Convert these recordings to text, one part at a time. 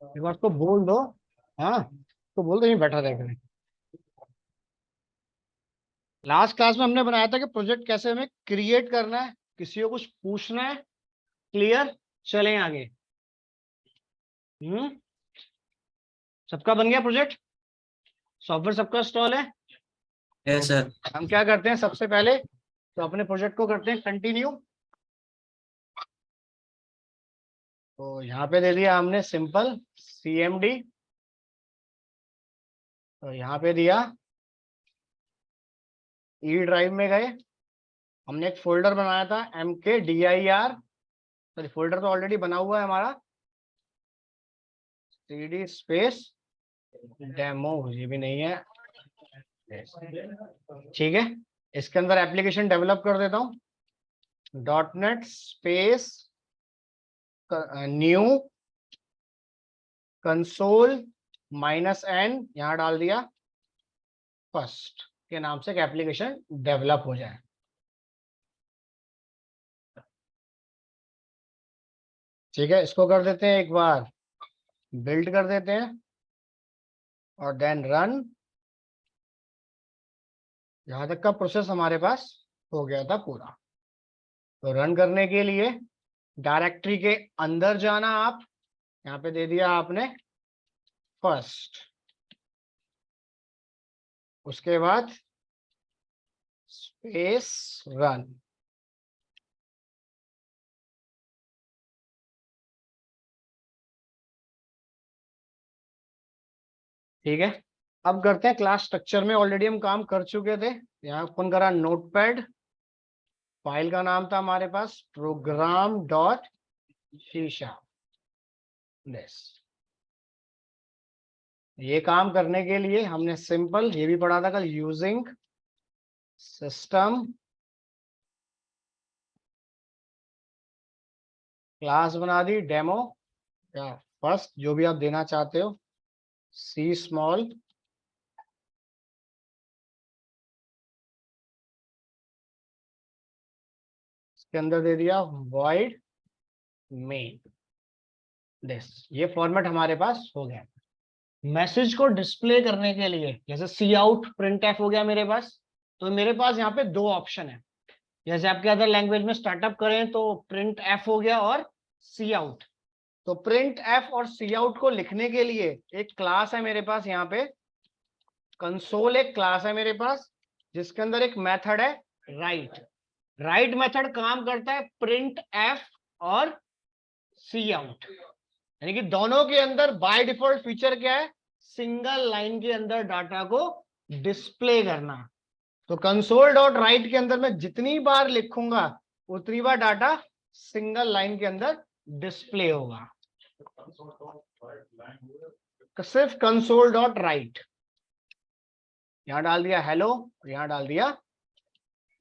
एक बार उसको बोल दो। हाँ, तो बोल दो यहीं बैठा रहेगा। लास्ट क्लास में हमने बनाया था कि प्रोजेक्ट कैसे हमें क्रिएट करना है, किसी को कुछ पूछना है। क्लियर? चलें आगे। हम्म। सबका बन गया प्रोजेक्ट? सॉफ्टवेयर सबका इंस्टॉल है? Yes sir. हम क्या करते हैं सबसे पहले, तो अपने प्रोजेक्ट को करते हैं कंटिन्यू। तो यहाँ पे दे दिया हमने सिंपल CMD। तो यहाँ पे दिया, ई ड्राइव में गए, हमने एक फोल्डर बनाया था MKDIR। सॉरी, फोल्डर तो ऑलरेडी बना हुआ है हमारा, CD स्पेस डेमो, ये भी नहीं है। ठीक है, इसके अंदर एप्लीकेशन डेवलप कर देता हूँ। .NET space new console -n, यहाँ डाल दिया फर्स्ट के नाम से एक एप्लीकेशन डेवलप हो जाए। ठीक है, इसको कर देते हैं एक बार बिल्ड कर देते हैं और देन रन। यहाँ तक का प्रोसेस हमारे पास हो गया था पूरा। तो रन करने के लिए डायरेक्टरी के अंदर जाना, आप यहाँ पे दे दिया आपने फर्स्ट, उसके बाद स्पेस रन। ठीक है, अब करते हैं क्लास स्ट्रक्चर में ऑलरेडी हम काम कर चुके थे। यहाँ ओपन करा नोटपैड, फाइल का नाम था हमारे पास program.शीशा। ये काम करने के लिए हमने सिंपल ये भी पढ़ा था कल, यूजिंग सिस्टम क्लास बना दी डेमो या फर्स्ट, जो भी आप देना चाहते हो। C स्मॉल, इसके अंदर दे दिया void main दिस। ये फॉर्मेट हमारे पास हो गया। मैसेज को डिस्प्ले करने के लिए जैसे सी आउट प्रिंट एफ हो गया मेरे पास, तो मेरे पास यहाँ पे दो ऑप्शन है। जैसे आपके अदर लैंग्वेज में स्टार्टअप करें तो प्रिंट एफ हो गया और सी आउट। तो प्रिंट एफ और सी आउट को लिखने के लिए एक क्लास है मेरे पास यहाँ पे, कंसोल एक क्लास है मेरे पास, जिसके अंदर एक मेथड है राइट। राइट मेथड काम करता है प्रिंट एफ और सी आउट, यानी कि दोनों के अंदर बाय डिफॉल्ट फीचर क्या है, सिंगल लाइन के अंदर डाटा को डिस्प्ले करना। तो कंसोल डॉट राइट के अंदर मैं जितनी बार लिखूंगा उतनी बार डाटा सिंगल लाइन के अंदर डिस्प्ले होगा। तो सिर्फ कंसोल डॉट राइट, यहां डाल दिया हेलो, यहां डाल दिया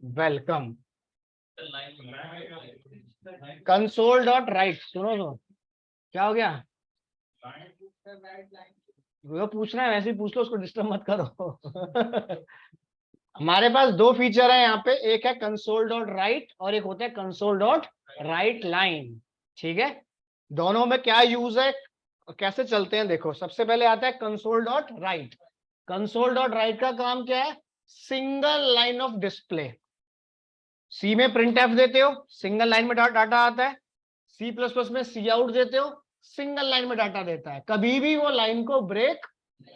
वेलकम। कंसोल डॉट राइट, सुनो तो क्या हो गया? वो पूछना है वैसे ही पूछ लो, उसको डिस्टर्ब मत करो। हमारे पास दो फीचर है यहाँ पे, एक है कंसोल डॉट राइट और एक होता है कंसोल डॉट राइट लाइन। ठीक है, दोनों में क्या यूज है, कैसे चलते हैं देखो। सबसे पहले आता है console dot right. Console dot right का काम क्या है, सिंगल लाइन ऑफ डिस्प्ले। सी में प्रिंट एफ देते हो, सिंगल लाइन में डाटा आता है। C++ में सी आउट देते हो, सिंगल लाइन में डाटा देता है, कभी भी वो लाइन को ब्रेक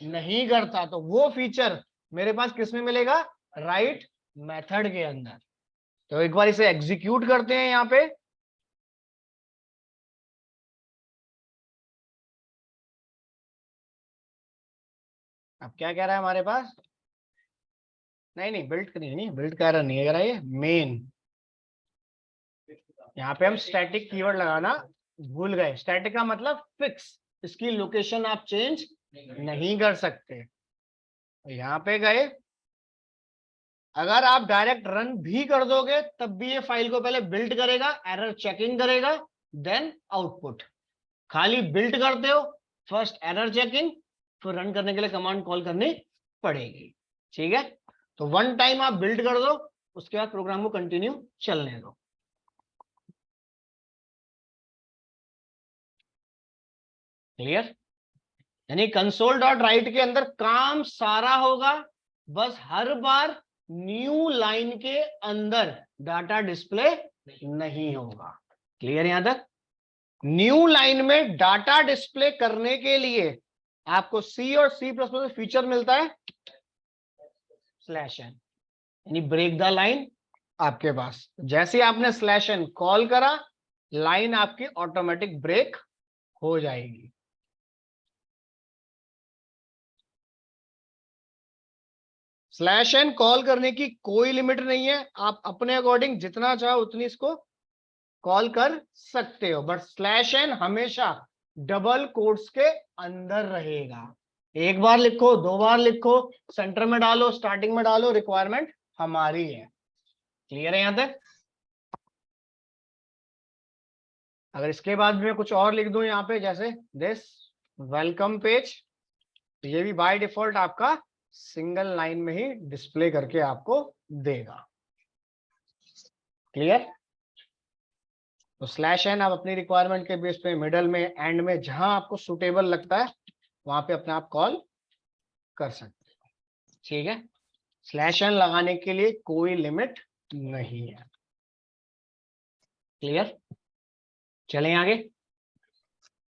नहीं करता। तो वो फीचर मेरे पास किस में मिलेगा, राइट मेथड के अंदर। तो एक बार इसे एग्जीक्यूट करते हैं यहाँ पे। अब क्या कह रहा है हमारे पास, नहीं नहीं बिल्ड नहीं, बिल्ड कह रहा नहीं है, कह रहा है ये मेन। यहाँ पे हम स्टैटिक कीवर्ड लगाना भूल गए। स्टैटिक का मतलब फिक्स, इसकी लोकेशन आप चेंज नहीं कर सकते। तो यहाँ पे गए, अगर आप डायरेक्ट रन भी कर दोगे तब भी ये फाइल को पहले बिल्ड करेगा, एरर चेकिंग करेगा, देन आउटपुट। खाली बिल्ड करते हो, फर्स्ट एरर चेकिंग, फिर रन करने के लिए कमांड कॉल करनी पड़ेगी। ठीक है, तो वन टाइम आप बिल्ड कर दो, उसके बाद प्रोग्राम को कंटिन्यू चलने दो। क्लियर? यानी कंसोल डॉट राइट के अंदर काम सारा होगा, बस हर बार न्यू लाइन के अंदर डाटा डिस्प्ले नहीं होगा। क्लियर यहां तक? न्यू लाइन में डाटा डिस्प्ले करने के लिए आपको सी और सी प्लस प्लस फीचर मिलता है स्लैश एन, यानी ब्रेक द लाइन। आपके पास जैसे आपने स्लैश एन कॉल करा, लाइन आपकी ऑटोमेटिक ब्रेक हो जाएगी। स्लैश एन कॉल करने की कोई लिमिट नहीं है, आप अपने अकॉर्डिंग जितना चाहो उतनी इसको कॉल कर सकते हो, बट स्लैश एन हमेशा डबल कोट्स के अंदर रहेगा। एक बार लिखो, दो बार लिखो, सेंटर में डालो, स्टार्टिंग में डालो, रिक्वायरमेंट हमारी है। क्लियर है यहां तक? अगर इसके बाद भी मैं कुछ और लिख दूं यहाँ पे, जैसे दिस वेलकम पेज, तो ये भी बाय डिफॉल्ट आपका सिंगल लाइन में ही डिस्प्ले करके आपको देगा। क्लियर? तो स्लैश एन आप अपनी रिक्वायरमेंट के बेस पे मिडल में, एंड में, जहां आपको सुटेबल लगता है वहां पे अपने आप कॉल कर सकते हो। ठीक है? स्लैश एन लगाने के लिए कोई लिमिट नहीं है। क्लियर? चलें आगे।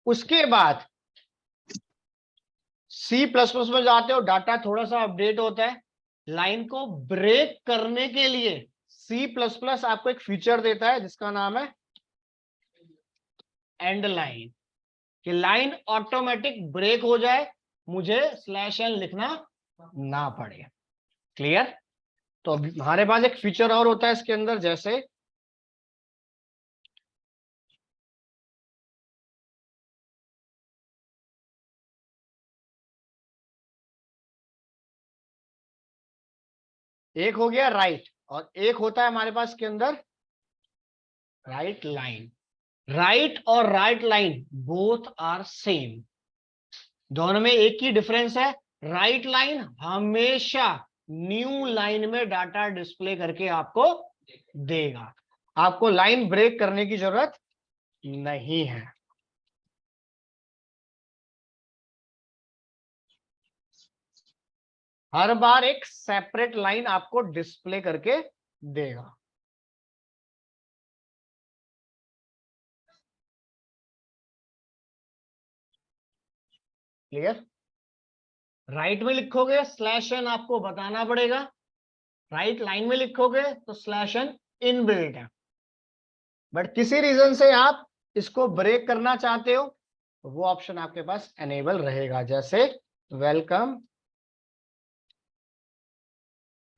उसके बाद सी प्लस प्लस में जाते हो, डाटा थोड़ा सा अपडेट होता है। लाइन को ब्रेक करने के लिए सी प्लस प्लस आपको एक फीचर देता है जिसका नाम है एंड लाइन, कि लाइन ऑटोमेटिक ब्रेक हो जाए, मुझे स्लैश एन लिखना ना पड़े। क्लियर? तो हमारे पास एक फीचर और होता है इसके अंदर, जैसे एक हो गया राइट, और एक होता है हमारे पास के अंदर राइट लाइन। राइट और write line both are same, दोनों में एक ही डिफरेंस है, राइट लाइन हमेशा न्यू लाइन में डाटा डिस्प्ले करके आपको देगा, आपको लाइन ब्रेक करने की जरूरत नहीं है। हर बार एक सेपरेट लाइन आपको डिस्प्ले करके देगा। क्लियर? राइट में लिखोगे स्लैश एन आपको बताना पड़ेगा, राइट लाइन में लिखोगे तो स्लैश एन इनबिल्ट है, बट किसी रीजन से आप इसको ब्रेक करना चाहते हो तो वो ऑप्शन आपके पास एनेबल रहेगा, जैसे वेलकम।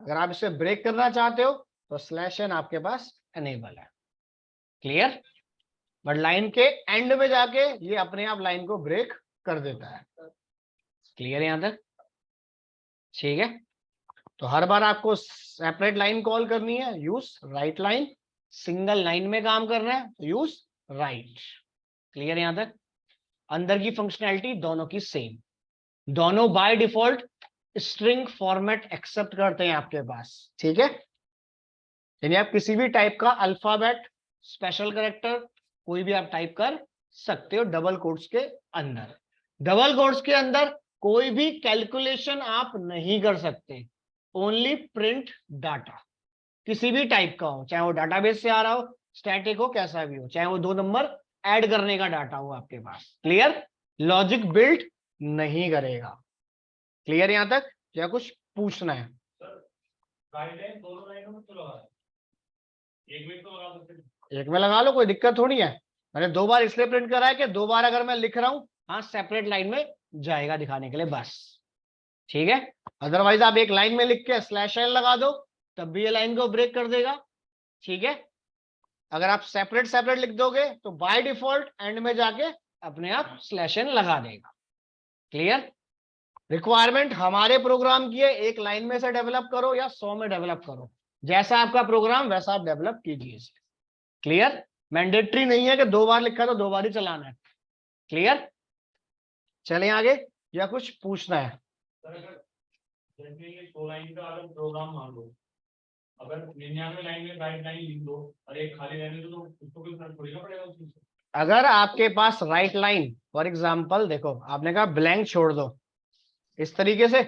अगर आप इसे ब्रेक करना चाहते हो तो स्लैश एन आपके पास एनेबल है। क्लियर? बट लाइन के एंड में जाके ये अपने आप लाइन को ब्रेक कर देता है। क्लियर यहां तक? ठीक है? तो हर बार आपको सेपरेट लाइन कॉल करनी है, use right line. Single line में काम करना है तो यूज राइट। क्लियर यहां तक? अंदर की फंक्शनैलिटी दोनों की सेम, दोनों by default string format accept करते हैं आपके पास। ठीक है? यानी आप किसी भी टाइप का अल्फाबेट, स्पेशल कैरेक्टर, कोई भी आप टाइप कर सकते हो डबल कोट्स के अंदर। डबल कोट्स के अंदर कोई भी कैलकुलेशन आप नहीं कर सकते, ओनली प्रिंट डाटा, किसी भी टाइप का हो, चाहे वो डाटाबेस से आ रहा हो, स्टैटिक हो, कैसा भी हो, चाहे वो 2 नंबर ऐड करने का डाटा हो आपके पास। क्लियर? लॉजिक बिल्ड नहीं करेगा। क्लियर यहां तक? क्या कुछ पूछना है? एक में लगा लो, कोई दिक्कत थोड़ी है। मैंने 2 बार इसलिए प्रिंट करा है कि 2 बार अगर मैं लिख रहा हूं, हाँ सेपरेट लाइन में जाएगा दिखाने के लिए, बस। ठीक है? अदरवाइज आप एक लाइन में लिख के स्लैश एन लगा दो, तब भी ये लाइन को ब्रेक कर देगा। ठीक है? अगर आप सेपरेट सेपरेट लिख दोगे तो बाय डिफॉल्ट एंड में जाके अपने आप स्लैश एन लगा देगा। क्लियर? रिक्वायरमेंट हमारे प्रोग्राम की है, एक लाइन में से डेवलप करो या 100 में डेवलप करो, जैसा आपका प्रोग्राम वैसा आप डेवलप कीजिए। क्लियर? मैंडेटरी नहीं है कि 2 बार लिखा तो 2 बार ही चलाना है। क्लियर? चलें आगे, या कुछ पूछना है? जैसे 100 लाइन का अगर प्रोग्राम मान लो, अगर 99 लाइन में राइट लाइन लिख दो और एक खाली लाइन लिख दो, उसको कोई फर्क थोड़ी ना पड़ेगा उसमें। अगर आपके पास राइट लाइन, फॉर एग्जाम्पल देखो आपने कहा ब्लैंक छोड़ दो, इस तरीके से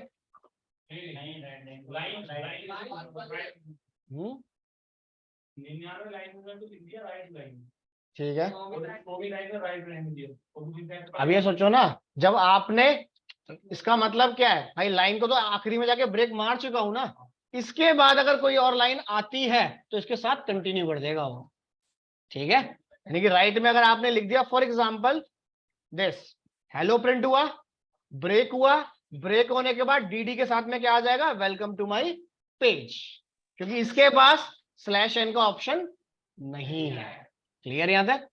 ठीक है। अब ये सोचो ना, जब आपने, इसका मतलब क्या है भाई, लाइन को तो आखिरी में जाके ब्रेक मार चुका हूं ना, इसके बाद अगर कोई और लाइन आती है तो इसके साथ कंटिन्यू कर देगा वो, ठीक है। यानी कि राइट में अगर आपने लिख दिया for example this, hello print हुआ, ब्रेक हुआ, ब्रेक होने के बाद डीडी के साथ में क्या आ जाएगा, वेलकम टू माय पेज, क्योंकि इसके पास स्लैश एन का ऑप्शन नहीं है। क्लियर यहां तक?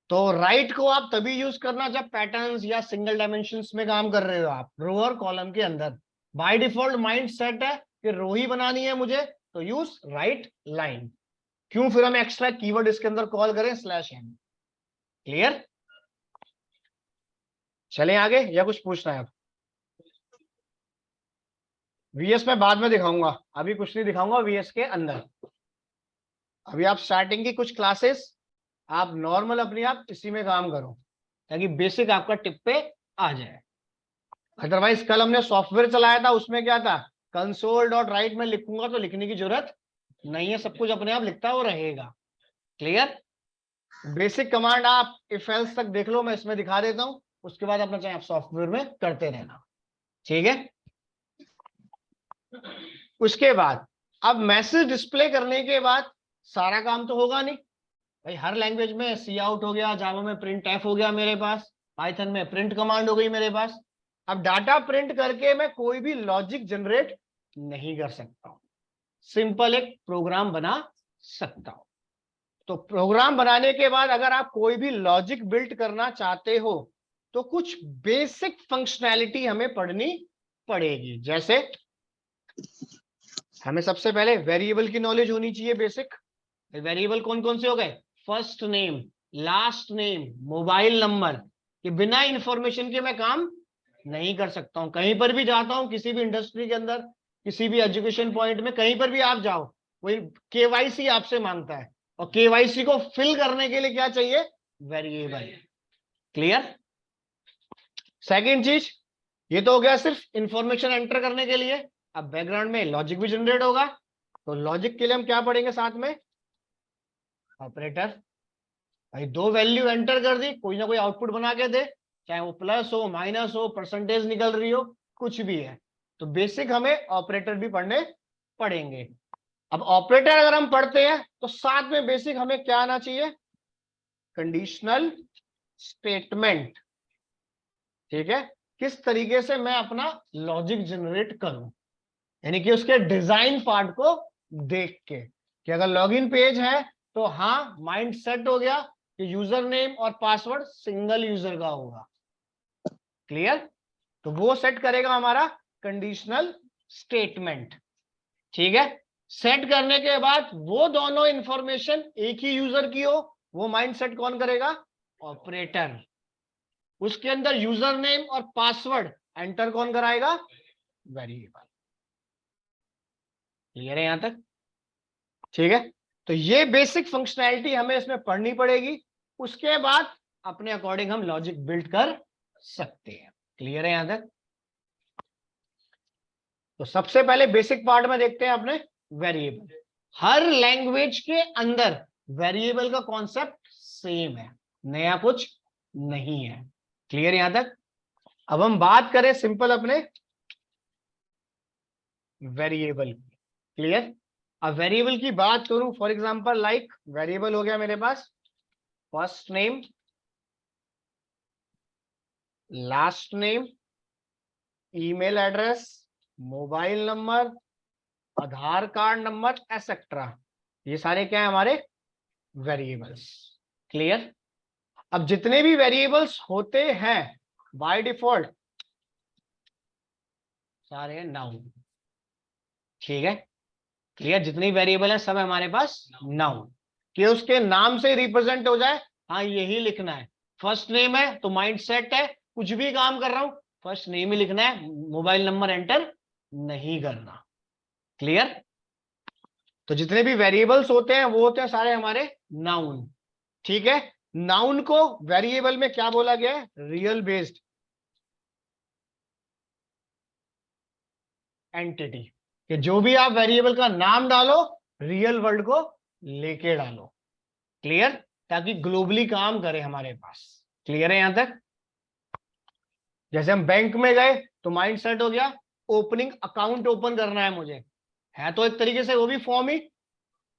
तो राइट को आप तभी यूज करना जब पैटर्न्स या सिंगल डायमेंशंस में काम कर रहे हो आप, रो और कॉलम के अंदर। बाय डिफॉल्ट माइंड सेट है कि रो ही बनानी है मुझे, तो यूज राइट लाइन। क्यों फिर हम एक्स्ट्रा कीवर्ड इसके अंदर कॉल करें स्लैश एन। क्लियर? चलें आगे या कुछ पूछना है अब? वीएस में बाद में दिखाऊंगा, अभी कुछ नहीं दिखाऊंगा वीएस के अंदर। अभी आप स्टार्टिंग की कुछ क्लासेस आप नॉर्मल अपने आप इसी में काम करो, ताकि बेसिक आपका टिप पे आ जाए। अदरवाइज कल हमने सॉफ्टवेयर चलाया था, उसमें क्या था, कंसोल डॉट राइट में लिखूंगा तो लिखने की जरूरत नहीं है, सब कुछ अपने आप लिखता हुआ रहेगा। क्लियर? बेसिक कमांड आप इफ एल्स तक देख लो, मैं इसमें दिखा देता हूं, उसके बाद अपना चाहे आप सॉफ्टवेयर में करते रहना, ठीक है। उसके बाद अब मैसेज डिस्प्ले करने के बाद सारा काम तो होगा नहीं भाई, हर लैंग्वेज में सी आउट हो गया, जावा में प्रिंट एफ हो गया मेरे पास, पाइथन में प्रिंट कमांड हो गई मेरे पास। अब डाटा प्रिंट करके मैं कोई भी लॉजिक जनरेट नहीं कर सकता हूं, सिंपल एक प्रोग्राम बना सकता हूं। तो प्रोग्राम बनाने के बाद अगर आप कोई भी लॉजिक बिल्ड करना चाहते हो तो कुछ बेसिक फंक्शनैलिटी हमें पढ़नी पड़ेगी। जैसे हमें सबसे पहले वेरिएबल की नॉलेज होनी चाहिए बेसिक। वेरिएबल कौन कौन से हो गए, first name, last name, mobile number, कि बिना इंफॉर्मेशन के मैं काम नहीं कर सकता हूं। कहीं पर भी जाता हूं, किसी भी इंडस्ट्री के अंदर, किसी भी एजुकेशन पॉइंट में, कहीं पर भी आप जाओ, वही केवाईसी आपसे मांगता है, और केवाईसी को फिल करने के लिए क्या चाहिए, वेरिएबल। क्लियर? सेकेंड चीज, ये तो हो गया सिर्फ इंफॉर्मेशन एंटर करने के लिए। अब बैकग्राउंड में लॉजिक भी जनरेट होगा, तो लॉजिक के लिए हम क्या पढ़ेंगे साथ में, ऑपरेटर। भाई दो वैल्यू एंटर कर दी, कोई ना कोई आउटपुट बना के दे, चाहे वो प्लस हो, माइनस हो, परसेंटेज निकल रही हो, कुछ भी है। तो बेसिक हमें ऑपरेटर भी पढ़ने पड़ेंगे। अब ऑपरेटर अगर हम पढ़ते हैं तो साथ में बेसिक हमें क्या आना चाहिए, कंडीशनल स्टेटमेंट। ठीक है, किस तरीके से मैं अपना लॉजिक जनरेट करूं, यानी कि उसके डिजाइन पार्ट को देख के, कि अगर लॉगिन पेज है तो हाँ माइंड सेट हो गया कि यूजर नेम और पासवर्ड सिंगल यूजर का होगा। क्लियर? तो वो सेट करेगा हमारा कंडीशनल स्टेटमेंट। ठीक है, सेट करने के बाद वो दोनों इंफॉर्मेशन एक ही यूजर की हो, वो माइंड सेट कौन करेगा, ऑपरेटर। उसके अंदर यूजर नेम और पासवर्ड एंटर कौन कराएगा, वेरिएबल। क्लियर है यहां तक? ठीक है, तो ये बेसिक फंक्शनैलिटी हमें इसमें पढ़नी पड़ेगी, उसके बाद अपने अकॉर्डिंग हम लॉजिक बिल्ड कर सकते हैं। क्लियर है यहां तक? तो सबसे पहले बेसिक पार्ट में देखते हैं अपने वेरिएबल। हर लैंग्वेज के अंदर वेरिएबल का कॉन्सेप्ट सेम है, नया कुछ नहीं है। क्लियर यहां तक? अब हम बात करें सिंपल अपने वेरिएबल की। क्लियर? अब वेरिएबल की बात करूं, फॉर एग्जांपल लाइक वेरिएबल हो गया मेरे पास first name, last name, email address, mobile number, Aadhaar card number, etcetera. ये सारे क्या है हमारे वेरिएबल्स। क्लियर? अब जितने भी वेरिएबल्स होते हैं बाय डिफॉल्ट सारे नाउन। ठीक है, क्लियर? जितनी वेरिएबल है सब हमारे पास नाउन, कि उसके नाम से रिप्रेजेंट हो जाए, हाँ यही लिखना है। फर्स्ट नेम है तो माइंड सेट है, कुछ भी काम कर रहा हूं फर्स्ट नेम ही लिखना है, मोबाइल नंबर एंटर नहीं करना। क्लियर? तो जितने भी वेरिएबल्स होते हैं वो होते हैं सारे हमारे नाउन। ठीक है। नाउन को वेरिएबल में क्या बोला गया है? रियल बेस्ड एंटिटी, कि जो भी आप वेरिएबल का नाम डालो रियल वर्ल्ड को लेके डालो। क्लियर? ताकि ग्लोबली काम करे हमारे पास। क्लियर है यहां तक? जैसे हम बैंक में गए तो माइंड सेट हो गया ओपनिंग अकाउंट ओपन करना है मुझे, है तो एक तरीके से वो भी फॉर्म ही।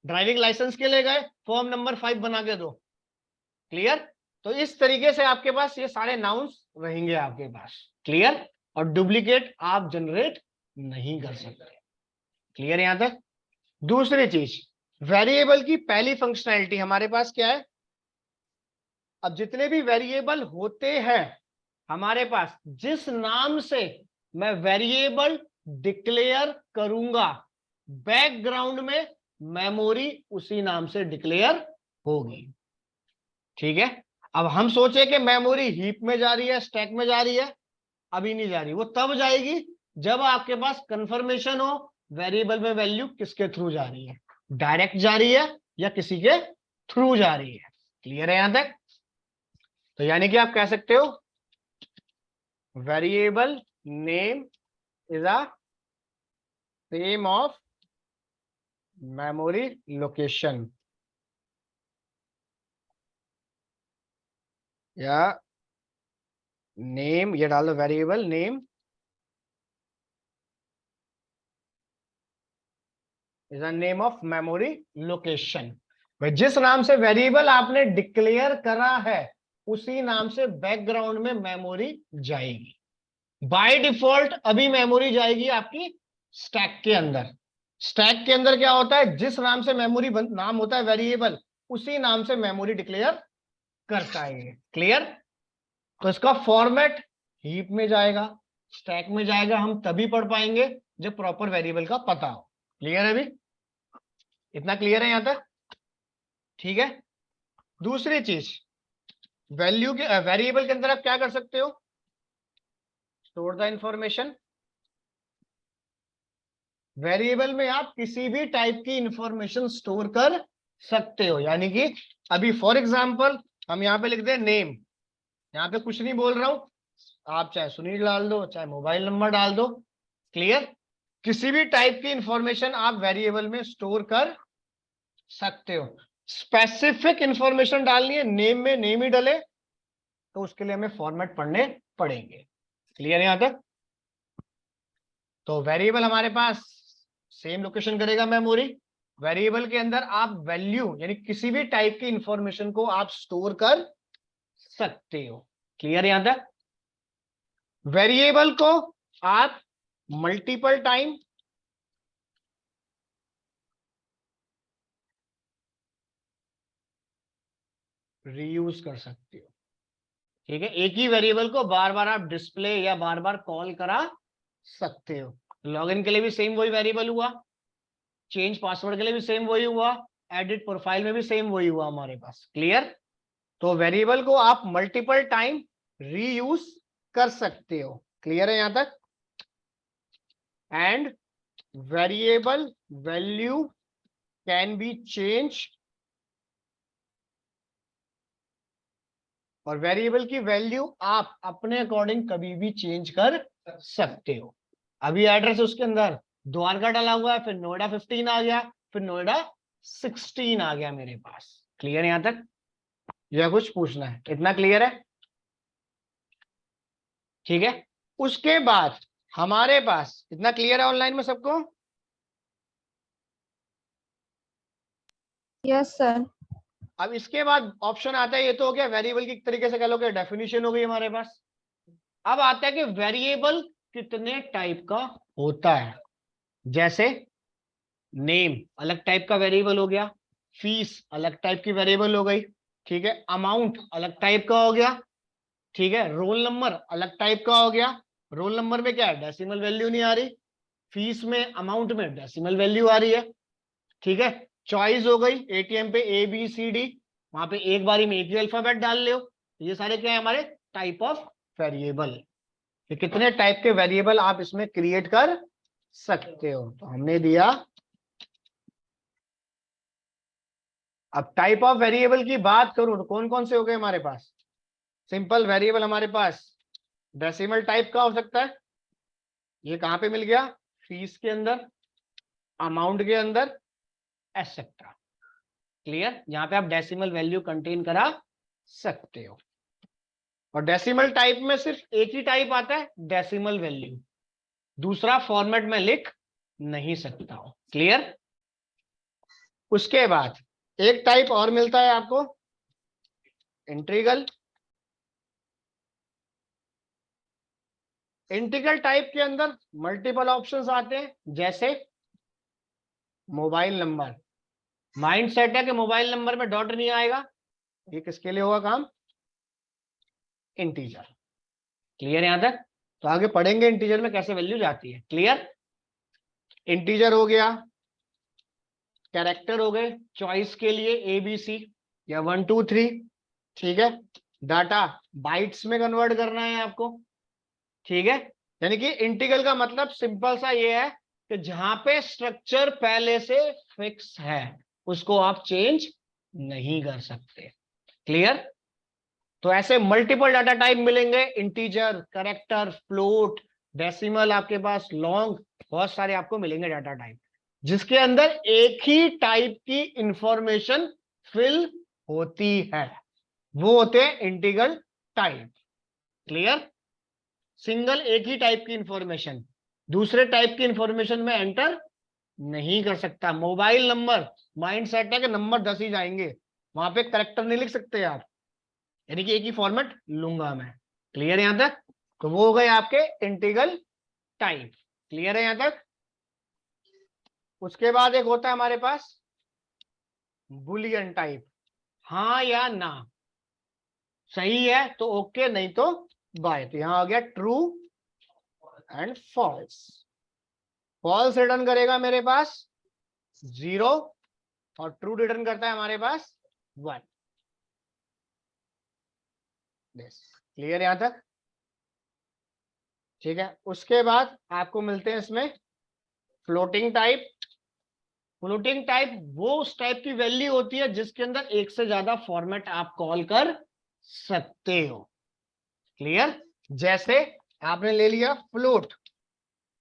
ड्राइविंग लाइसेंस के लिए गए, फॉर्म नंबर 5 बना के दो। क्लियर? तो इस तरीके से आपके पास ये सारे नाउन्स रहेंगे आपके पास। क्लियर? और डुप्लीकेट आप जनरेट नहीं कर सकते। क्लियर यहां तक? दूसरी चीज, वेरिएबल की पहली फंक्शनैलिटी हमारे पास क्या है? अब जितने भी वेरिएबल होते हैं हमारे पास, जिस नाम से मैं वेरिएबल डिक्लेयर करूंगा, बैकग्राउंड में मेमोरी उसी नाम से डिक्लेयर होगी। ठीक है। अब हम सोचे कि मेमोरी हीप में जा रही है, स्टैक में जा रही है, अभी नहीं जा रही। वो तब जाएगी जब आपके पास कंफर्मेशन हो वेरिएबल में वैल्यू किसके थ्रू जा रही है, डायरेक्ट जा रही है या किसी के थ्रू जा रही है। क्लियर है यहां तक? तो यानी कि आप कह सकते हो variable name is a name of memory location, या नेम, ये डाल दो variable name is a name of memory location. भाई जिस नाम से वेरिएबल आपने डिक्लेयर करा है उसी नाम से बैकग्राउंड में मेमोरी जाएगी। बाय डिफॉल्ट अभी मेमोरी जाएगी आपकी स्टैक के अंदर। स्टैक के अंदर क्या होता है? जिस नाम से मेमोरी नाम होता है वेरिएबल, उसी नाम से मेमोरी डिक्लेयर करता है। क्लियर? तो इसका फॉर्मेट हीप में जाएगा, स्टैक में जाएगा, हम तभी पढ़ पाएंगे जब प्रॉपर वेरिएबल का पता हो। क्लियर है अभी? इतना क्लियर है यहां तक? ठीक है। दूसरी चीज, वैल्यू के वेरिएबल के अंदर आप क्या कर सकते हो? Store the information. वेरिएबल में आप किसी भी टाइप की इंफॉर्मेशन स्टोर कर सकते हो। यानी कि अभी फॉर एग्जांपल हम यहाँ पे लिख दें नेम, यहाँ पे कुछ नहीं बोल रहा हूं, आप चाहे सुनील डाल दो, चाहे मोबाइल नंबर डाल दो। क्लियर? किसी भी टाइप की इंफॉर्मेशन आप वेरिएबल में स्टोर कर सकते हो। स्पेसिफिक इंफॉर्मेशन डालनी है, नेम में नेम ही डले, तो उसके लिए हमें फॉर्मेट पढ़ने पड़ेंगे। क्लियर है यहां तक? तो वेरिएबल हमारे पास सेम लोकेशन करेगा मेमोरी। वेरिएबल के अंदर आप वैल्यू यानी किसी भी टाइप की इंफॉर्मेशन को आप स्टोर कर सकते हो। क्लियर यहां तक? वेरिएबल को आप मल्टीपल टाइम रीयूज कर सकते हो। ठीक है, एक ही वेरिएबल को बार बार आप डिस्प्ले या बार बार कॉल करा सकते हो। लॉगिन के लिए भी सेम वही वेरिएबल हुआ, चेंज पासवर्ड के लिए भी सेम वही हुआ, एडिट प्रोफाइल में भी सेम वही हुआ हमारे पास। क्लियर? तो वेरिएबल को आप मल्टीपल टाइम रीयूज कर सकते हो। क्लियर है यहां तक? And variable value can be change, और वेरिएबल की वैल्यू आप अपने अकॉर्डिंग कभी भी चेंज कर सकते हो। अभी एड्रेस उसके अंदर द्वारका डाला हुआ है, फिर नोएडा 15 आ गया, फिर नोएडा 16 आ गया मेरे पास। क्लियर यहां तक? या कुछ पूछना है? इतना क्लियर है? ठीक है। उसके बाद हमारे पास इतना क्लियर है ऑनलाइन में सबको? Yes sir. अब इसके बाद ऑप्शन आता है, ये तो हो गया वेरिएबल की एक तरीके से कह लो कि डेफिनेशन हो गई हमारे पास। अब आता है कि वेरिएबल कितने टाइप का होता है। जैसे नेम अलग टाइप का वेरिएबल हो गया, फीस अलग टाइप की वेरिएबल हो गई, ठीक है, अमाउंट अलग टाइप का हो गया, ठीक है, रोल नंबर अलग टाइप का हो गया। रोल नंबर में क्या है? डेसिमल वैल्यू नहीं आ रही। फीस में, अमाउंट में डेसिमल वैल्यू आ रही है। ठीक है। चॉइस हो गई, एटीएम पे ए बी सी डी, वहां पे एक बारी में एक ही अल्फाबेट डाल लो। ये सारे क्या है? हमारे टाइप ऑफ वेरिएबल। कि कितने टाइप के वेरिएबल आप इसमें क्रिएट कर सकते हो। तो हमने दिया अब टाइप ऑफ वेरिएबल की बात करूं तो कौन कौन से हो गए हमारे पास? सिंपल वेरिएबल हमारे पास डेसिमल टाइप का हो सकता है, ये कहां पे मिल गया? फीस के अंदर, अमाउंट के अंदर, एटसेट्रा। क्लियर? यहां पे आप डेसिमल वैल्यू कंटेन करा सकते हो। और डेसिमल टाइप में सिर्फ एक ही टाइप आता है, डेसिमल वैल्यू। दूसरा फॉर्मेट में लिख नहीं सकता हूं। क्लियर? उसके बाद एक टाइप और मिलता है आपको, इंटीग्रल। इंटीग्रल टाइप के अंदर मल्टीपल ऑप्शंस आते हैं, जैसे मोबाइल नंबर। माइंड सेट है कि मोबाइल नंबर में डॉट नहीं आएगा, ये किसके लिए होगा काम? इंटीजर। क्लियर यहां तक? तो आगे पढ़ेंगे इंटीजर में कैसे वैल्यू जाती है। क्लियर? इंटीजर हो गया, कैरेक्टर हो गए चॉइस के लिए ए बी सी या 1 2 3। ठीक है? डाटा बाइट्स में कन्वर्ट करना है आपको। ठीक है? यानी कि इंटीग्रल का मतलब सिंपल सा ये है कि जहां पे स्ट्रक्चर पहले से फिक्स है उसको आप चेंज नहीं कर सकते। क्लियर? तो ऐसे मल्टीपल डाटा टाइप मिलेंगे, इंटीजर, कैरेक्टर, फ्लोट, डेसिमल, आपके पास लॉन्ग, बहुत सारे आपको मिलेंगे डाटा टाइप, जिसके अंदर एक ही टाइप की इंफॉर्मेशन फिल होती है, वो होते हैं इंटीग्रल टाइप। क्लियर? सिंगल एक ही टाइप की इंफॉर्मेशन दूसरे टाइप की इंफॉर्मेशन में एंटर नहीं कर सकता। मोबाइल नंबर, माइंड सेट है कि नंबर 10 ही जाएंगे, वहां पे करेक्टर नहीं लिख सकते आप, यानी कि एक ही फॉर्मेट लूंगा मैं। क्लियर यहां तक? तो वो हो गए आपके इंटीग्रल टाइप। क्लियर है यहां तक? उसके बाद एक होता है हमारे पास बुलियन टाइप। हाँ या ना, सही है तो ओके, नहीं तो बाय। तो यहां आ गया true and false. False return करेगा मेरे पास 0 और ट्रू रिटर्न करता है हमारे पास 1। क्लियर यहां तक? ठीक है। उसके बाद आपको मिलते हैं इसमें फ्लोटिंग टाइप। फ्लोटिंग टाइप वो उस टाइप की वैल्यू होती है जिसके अंदर एक से ज्यादा फॉर्मेट आप कॉल कर सकते हो। क्लियर? जैसे आपने ले लिया फ्लोट।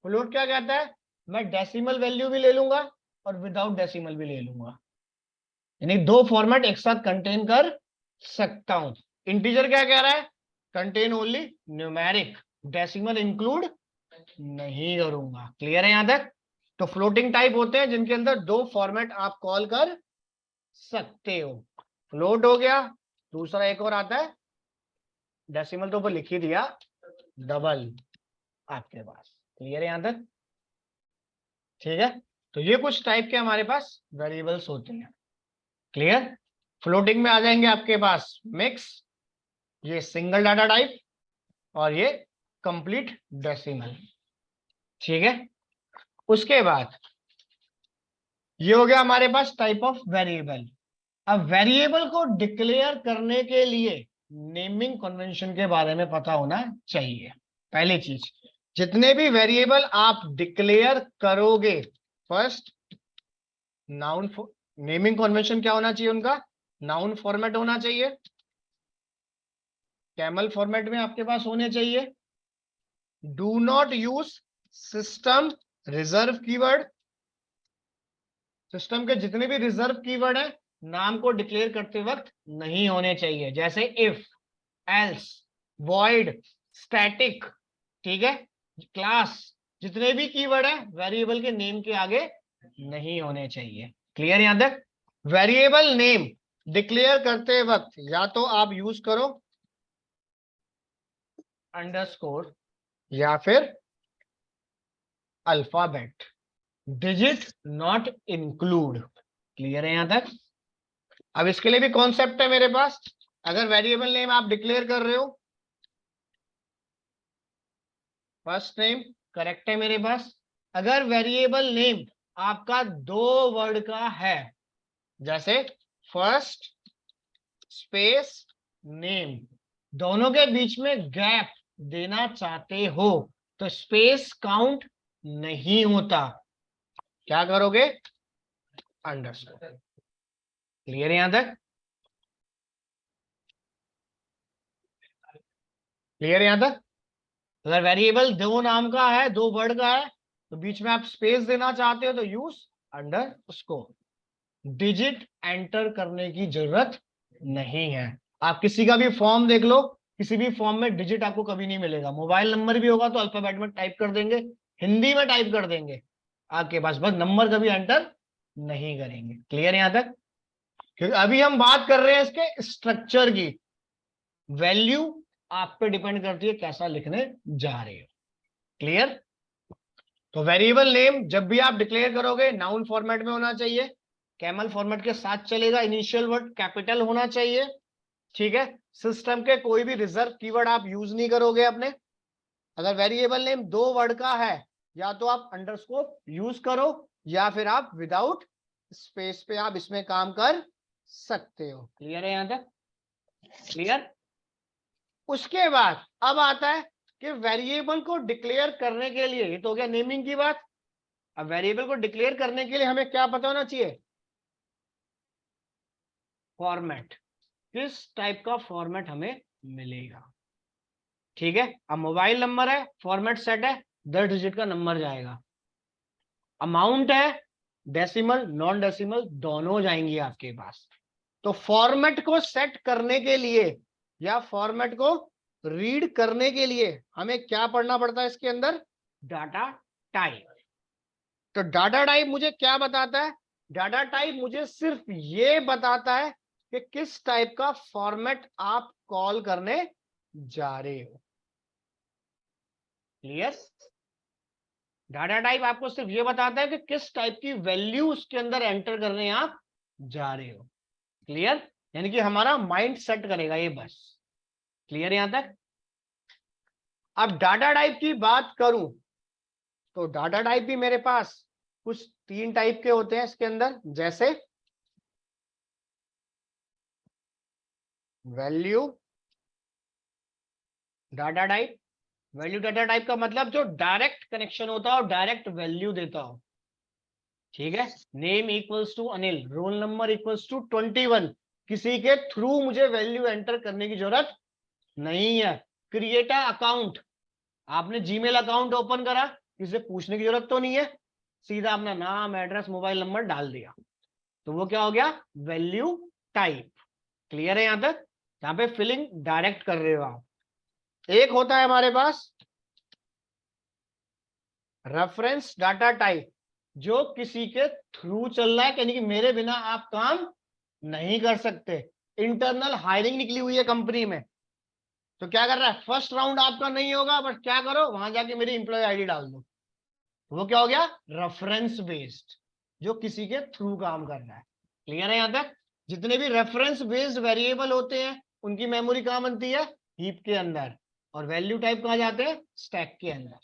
फ्लोट क्या कहता है? मैं डेसिमल वैल्यू भी ले लूंगा और विदाउट डेसिमल भी ले लूंगा, यानी दो फॉर्मेट एक साथ कंटेन कर सकता हूं। इंटीजर क्या कह रहा है? Contain only numeric, decimal include नहीं करूंगा। क्लियर है यहां तक? तो फ्लोटिंग टाइप होते हैं जिनके अंदर दो फॉर्मेट आप कॉल कर सकते हो। फ्लोट हो गया, दूसरा एक और आता है, डेसिमल तो ऊपर लिख ही दिया, डबल आपके पास। क्लियर है यहां तक? ठीक है। तो ये कुछ टाइप के हमारे पास वेरिएबल्स होते हैं। क्लियर? फ्लोटिंग में आ जाएंगे आपके पास मिक्स, ये सिंगल डाटा टाइप, और ये कंप्लीट डेसिमल। ठीक है। उसके बाद ये हो गया हमारे पास टाइप ऑफ वेरिएबल। अब वेरिएबल को डिक्लेयर करने के लिए नेमिंग कन्वेंशन के बारे में पता होना चाहिए। पहली चीज, जितने भी वेरिएबल आप डिक्लेयर करोगे, फर्स्ट नाउन, नेमिंग कन्वेंशन क्या होना चाहिए उनका? नाउन फॉर्मेट होना चाहिए, कैमल फॉर्मेट में आपके पास होने चाहिए। Do not use system reserve keyword. System के जितने भी रिजर्व कीवर्ड है नाम को डिक्लेयर करते वक्त नहीं होने चाहिए, जैसे इफ, एल्स, वॉइड, स्टैटिक। ठीक है? क्लास, जितने भी कीवर्ड है वेरिएबल के नेम के आगे नहीं होने चाहिए। क्लियर यहां तक? वेरिएबल नेम डिक्लेयर करते वक्त या तो आप यूज करो अंडरस्कोर या फिर alphabet, digit not include. Clear है यहां तक? अब इसके लिए भी कॉन्सेप्ट है मेरे पास। अगर वेरिएबल नेम आप डिक्लेयर कर रहे हो, फर्स्ट नेम करेक्ट है मेरे पास। अगर वेरिएबल नेम आपका 2 वर्ड का है, जैसे फर्स्ट स्पेस नेम, दोनों के बीच में गैप देना चाहते हो तो स्पेस काउंट नहीं होता, क्या करोगे? अंडरस्कोर। क्लियर है यहां तक? क्लियर है यहां तक? अगर वेरिएबल दो नाम का है, दो वर्ड का है, तो बीच में आप स्पेस देना चाहते हो तो use under score. Digit enter करने की जरूरत नहीं है। आप किसी का भी फॉर्म देख लो, किसी भी फॉर्म में डिजिट आपको कभी नहीं मिलेगा। मोबाइल नंबर भी होगा तो अल्फाबेट में टाइप कर देंगे, हिंदी में टाइप कर देंगे आपके पास, बस नंबर कभी एंटर नहीं करेंगे। क्लियर यहां तक? क्योंकि अभी हम बात कर रहे हैं इसके स्ट्रक्चर की। वैल्यू आप पे डिपेंड करती है कैसा लिखने जा रहे हो। क्लियर? तो वेरिएबल नेम जब भी आप डिक्लेयर करोगे नाउन फॉर्मेट में होना चाहिए, कैमल फॉर्मेट के साथ चलेगा, इनिशियल वर्ड कैपिटल होना चाहिए। ठीक है? सिस्टम के कोई भी रिजर्व कीवर्ड आप यूज नहीं करोगे अपने। अगर वेरिएबल नेम दो वर्ड का है, या तो आप अंडरस्कोर यूज करो, या फिर आप विदाउट स्पेस पे आप इसमें काम कर सकते हो। क्लियर है यहां तक? क्लियर? उसके बाद अब आता है कि वेरिएबल को डिक्लेयर करने के लिए, ये तो हो गया नेमिंग की बात। अब वेरिएबल को डिक्लेयर करने के लिए हमें क्या पता होना चाहिए? फॉर्मेट, किस टाइप का फॉर्मेट हमें मिलेगा। ठीक है? अब मोबाइल नंबर है, फॉर्मेट सेट है, 10 डिजिट का नंबर जाएगा। अमाउंट है, डेसिमल नॉन डेसिमल दोनों जाएंगी आपके पास। तो फॉर्मेट को सेट करने के लिए या फॉर्मेट को रीड करने के लिए हमें क्या पढ़ना पड़ता है इसके अंदर? Data type. तो डाटा टाइप मुझे क्या बताता है? डाटा टाइप मुझे सिर्फ ये बताता है कि किस टाइप का फॉर्मेट आप कॉल करने जा रहे हो। क्लियर? डाटा टाइप आपको सिर्फ ये बताता है कि किस टाइप की वैल्यू उसके अंदर एंटर करने आप जा रहे हो। क्लियर? यानी कि हमारा माइंड सेट करेगा ये, बस। क्लियर यहां तक? अब डाटा टाइप की बात करूं तो डाटा टाइप भी मेरे पास कुछ 3 टाइप के होते हैं इसके अंदर, जैसे value data type. Value data type का मतलब जो डायरेक्ट कनेक्शन होता है और डायरेक्ट वैल्यू देता हो। ठीक है? Name equals to Anil, roll number equals to 21। किसी के थ्रू मुझे वैल्यू एंटर करने की जरूरत नहीं है। क्रिएट अ अकाउंट, आपने जीमेल अकाउंट ओपन करा, किसी से पूछने की जरूरत तो नहीं है, सीधा अपना नाम एड्रेस मोबाइल नंबर डाल दिया, तो वो क्या हो गया? Value type. क्लियर है यहां तक? यहां पे फिलिंग डायरेक्ट कर रहे हो आप। एक होता है हमारे पास रेफरेंस डाटा टाइप, जो किसी के थ्रू चल रहा है, यानी कि मेरे बिना आप काम नहीं कर सकते। इंटरनल हायरिंग निकली हुई है कंपनी में, तो क्या कर रहा है? फर्स्ट राउंड आपका नहीं होगा, बट क्या करो, वहां जाके मेरी इंप्लॉय आईडी डाल दो। वो क्या हो गया? रेफरेंस बेस्ड, जो किसी के थ्रू काम कर रहा है। क्लियर है यहां तक? जितने भी रेफरेंस बेस्ड वेरिएबल होते हैं उनकी मेमोरी कहां बनती है? हीप के अंदर। और वैल्यू टाइप कहां जाते हैं? स्टैक के अंदर।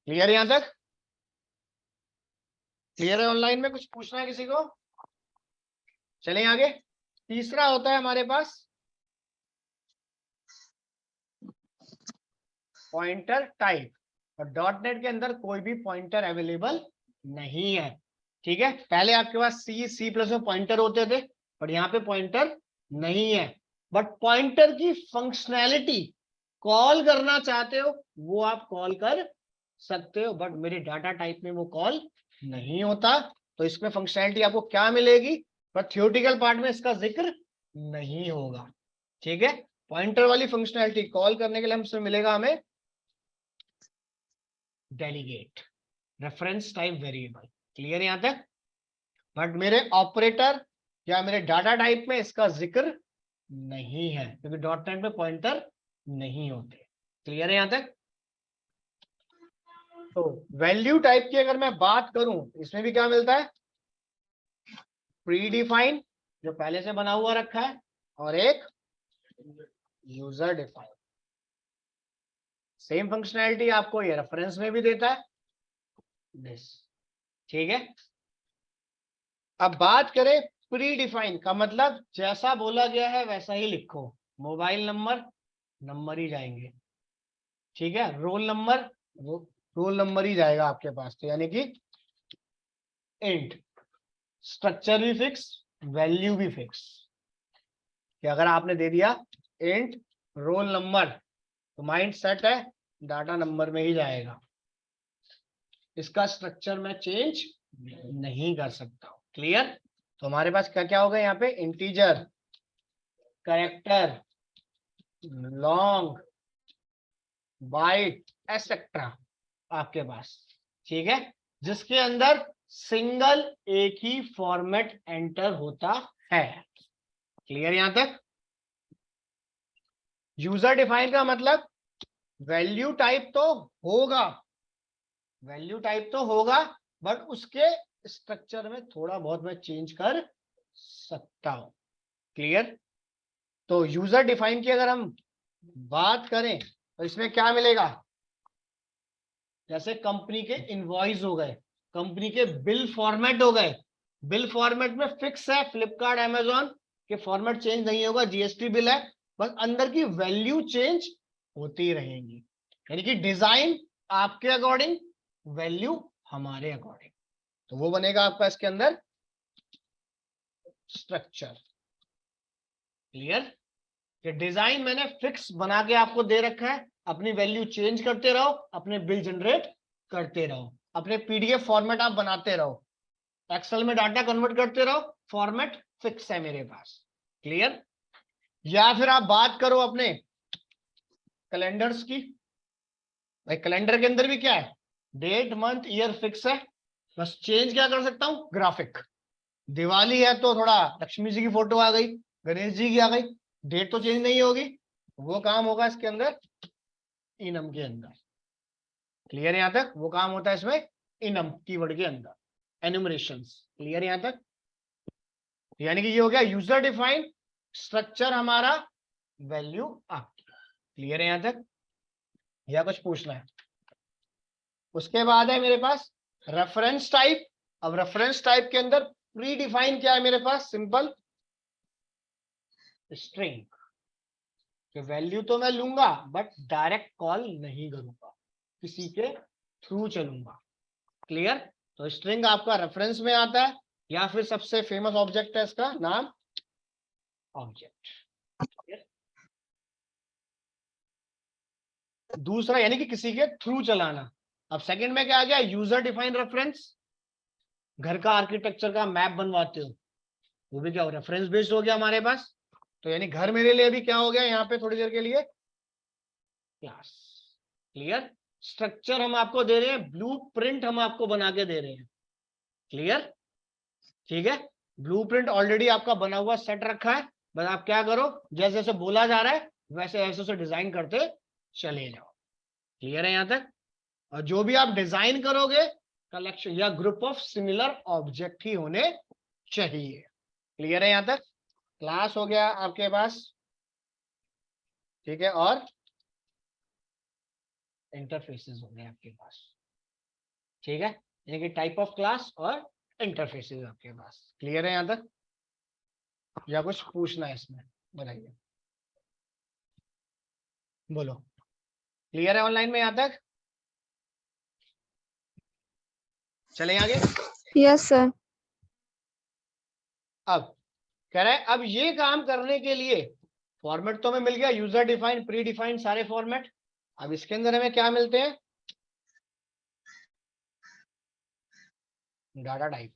क्लियर है यहां तक? क्लियर है? ऑनलाइन में कुछ पूछना है किसी को? चलें आगे। तीसरा होता है हमारे पास पॉइंटर टाइप। और डॉट नेट के अंदर कोई भी पॉइंटर अवेलेबल नहीं है। ठीक है? पहले आपके पास सी प्लस में पॉइंटर होते थे, बट यहाँ पे पॉइंटर नहीं है। बट पॉइंटर की फंक्शनैलिटी कॉल करना चाहते हो वो आप कॉल कर सकते हो, बट मेरे डाटा टाइप में वो कॉल नहीं होता। तो इसमें फंक्शनैलिटी आपको क्या मिलेगी? पर थियोरेटिकल पार्ट में इसका जिक्र नहीं होगा। ठीक है? पॉइंटर वाली फंक्शनैलिटी कॉल करने के लिए हमसे मिलेगा हमें delegate, reference type variable. Clear यहां तक? बट मेरे ऑपरेटर या मेरे डाटा टाइप में इसका जिक्र नहीं है, क्योंकि डॉट नेट में पॉइंटर नहीं होते। क्लियर है यहां तक? तो वैल्यू टाइप की अगर मैं बात करूं, इसमें भी क्या मिलता है? प्री डिफाइन, जो पहले से बना हुआ रखा है, और एक यूजर डिफाइन। सेम फंक्शनैलिटी आपको ये रेफरेंस में भी देता है दिस। ठीक है? अब बात करें प्री डिफाइन का, मतलब जैसा बोला गया है वैसा ही लिखो। मोबाइल नंबर, नंबर ही जाएंगे। ठीक है? रोल नंबर, रोल नंबर ही जाएगा आपके पास, तो यानी कि इंट। स्ट्रक्चर भी फिक्स, वैल्यू भी फिक्स, कि अगर आपने दे दिया इंट रोल नंबर तो माइंड सेट है डाटा नंबर में ही जाएगा, इसका स्ट्रक्चर मैं चेंज नहीं कर सकता हूं। क्लियर? तो हमारे पास क्या क्या होगा यहाँ पे, integer, character, long, byte, etcetera आपके पास, ठीक है, जिसके अंदर सिंगल एक ही फॉर्मेट एंटर होता है। क्लियर यहां तक? यूजर डिफाइन का मतलब वैल्यू टाइप तो होगा, वैल्यू टाइप तो होगा, बट उसके स्ट्रक्चर में थोड़ा बहुत मैं चेंज कर सकता हूं। क्लियर? तो यूजर डिफाइन की अगर हम बात करें तो इसमें क्या मिलेगा, जैसे कंपनी के इनवॉइस हो गए, कंपनी के बिल फॉर्मेट हो गए, बिल फॉर्मेट में फिक्स है, फ्लिपकार्ट अमेजॉन के फॉर्मेट चेंज नहीं होगा, जीएसटी बिल है, बस अंदर की वैल्यू चेंज होती रहेंगी, यानी कि डिजाइन आपके अकॉर्डिंग, वैल्यू हमारे अकॉर्डिंग, तो वो बनेगा आपका इसके अंदर स्ट्रक्चर। क्लियर? कि डिजाइन मैंने फिक्स बना के आपको दे रखा है, अपनी वैल्यू चेंज करते रहो, अपने बिल जनरेट करते रहो, अपने पीडीएफ फॉर्मेट आप बनाते रहो, एक्सेल में डाटा कन्वर्ट करते रहो, फॉर्मेट फिक्स है मेरे पास। क्लियर? या फिर आप बात करो अपने कैलेंडर्स की, भाई कैलेंडर के अंदर भी क्या है, डेट मंथ ईयर फिक्स है, बस चेंज क्या कर सकता हूं, ग्राफिक। दिवाली है तो थोड़ा लक्ष्मी जी की फोटो आ गई, गणेश जी की आ गई, डेट तो चेंज नहीं होगी, वो काम होगा इसके अंदर इनम के अंदर। क्लियर यहां तक? वो काम होता है इसमें इनम कीवर्ड के अंदर, एनुमरेशंस। क्लियर यहां तक? यानी कि ये हो गया यूजर डिफाइंड, स्ट्रक्चर हमारा, वैल्यू आपकी। क्लियर है यहां तक? या कुछ पूछना है? उसके बाद है मेरे पास रेफरेंस टाइप। अब रेफरेंस टाइप के अंदर प्री डिफाइन क्या है मेरे पास, सिंपल स्ट्रिंग, कि वैल्यू तो मैं लूंगा बट डायरेक्ट कॉल नहीं करूंगा, किसी के थ्रू चलूंगा। क्लियर? तो स्ट्रिंग आपका रेफरेंस में आता है, या फिर सबसे फेमस ऑब्जेक्ट है इसका नाम ऑब्जेक्ट। दूसरा यानी कि किसी के थ्रू चलाना। अब सेकंड में क्या आ गया, यूजर डिफाइंड रेफरेंस, घर का आर्किटेक्चर का मैप बनवाते हो, वो भी क्या हो, रेफरेंस बेस्ड हो गया हमारे पास। तो यानी घर मेरे लिए भी क्या हो गया यहाँ पे थोड़ी देर के लिए, क्लास। क्लियर? स्ट्रक्चर हम आपको दे रहे हैं, ब्लूप्रिंट हम आपको बना के दे रहे हैं। क्लियर? ठीक है, ब्लूप्रिंट ऑलरेडी आपका बना हुआ सेट रखा है, बस आप क्या करो, जैसे जैसे बोला जा रहा है वैसे ऐसे से डिजाइन करते चले जाओ। क्लियर है यहां तक? और जो भी आप डिजाइन करोगे कलेक्शन या ग्रुप ऑफ सिमिलर ऑब्जेक्ट ही होने चाहिए। क्लियर है यहां तक? क्लास हो गया आपके पास, ठीक है, और इंटरफेसेस हो गए आपके पास। ठीक है, यानी कि टाइप ऑफ क्लास और इंटरफेसेस आपके पास। क्लियर है यहां तक? या कुछ पूछना है इसमें, बताइए, बोलो। क्लियर है ऑनलाइन में यहां तक? चले आगे। Yes sir. अब कह रहे हैं, अब ये काम करने के लिए फॉर्मेट तो हमें मिल गया, यूजर डिफाइंड, प्री डिफाइंड सारे फॉर्मेट। अब इसके अंदर हमें क्या मिलते हैं, डाटा टाइप।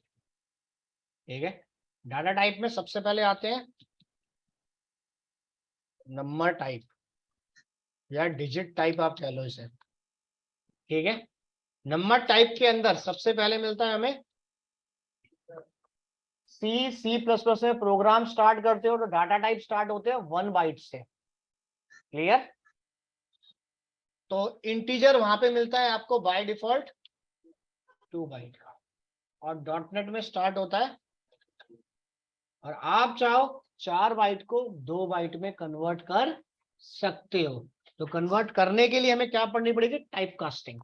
ठीक है, डाटा टाइप में सबसे पहले आते हैं नंबर टाइप या डिजिट टाइप आप कह लो इसे। ठीक है, नंबर टाइप के अंदर सबसे पहले मिलता है हमें सी प्लस प्लस में प्रोग्राम स्टार्ट करते हो तो डाटा टाइप स्टार्ट होते हैं 1 बाइट से। क्लियर? तो इंटीजर वहां पे मिलता है आपको बाय डिफॉल्ट 2 बाइट का, और डॉट नेट में स्टार्ट होता है, और आप चाहो 4 बाइट को 2 बाइट में कन्वर्ट कर सकते हो। तो कन्वर्ट करने के लिए हमें क्या पढ़नी पड़ेगी, टाइप कास्टिंग।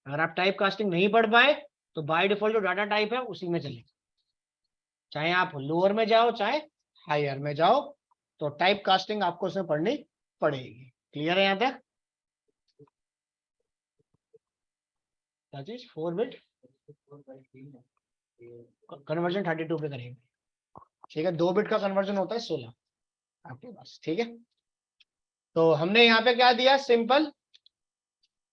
अगर आप टाइप कास्टिंग नहीं पढ़ पाए तो बाय डिफॉल्ट जो डाटा टाइप है उसी में चले, चाहे आप लोअर में जाओ चाहे हायर में जाओ, तो टाइप कास्टिंग आपको उसमें पढ़नी पड़ेगी। क्लियर है यहां तक? क्या चीज 4 बिट कन्वर्जन 32 पे करेंगे, ठीक है। 2 बिट का कन्वर्जन होता है 16 आपके पास, ठीक है। तो हमने यहाँ पे क्या दिया, सिंपल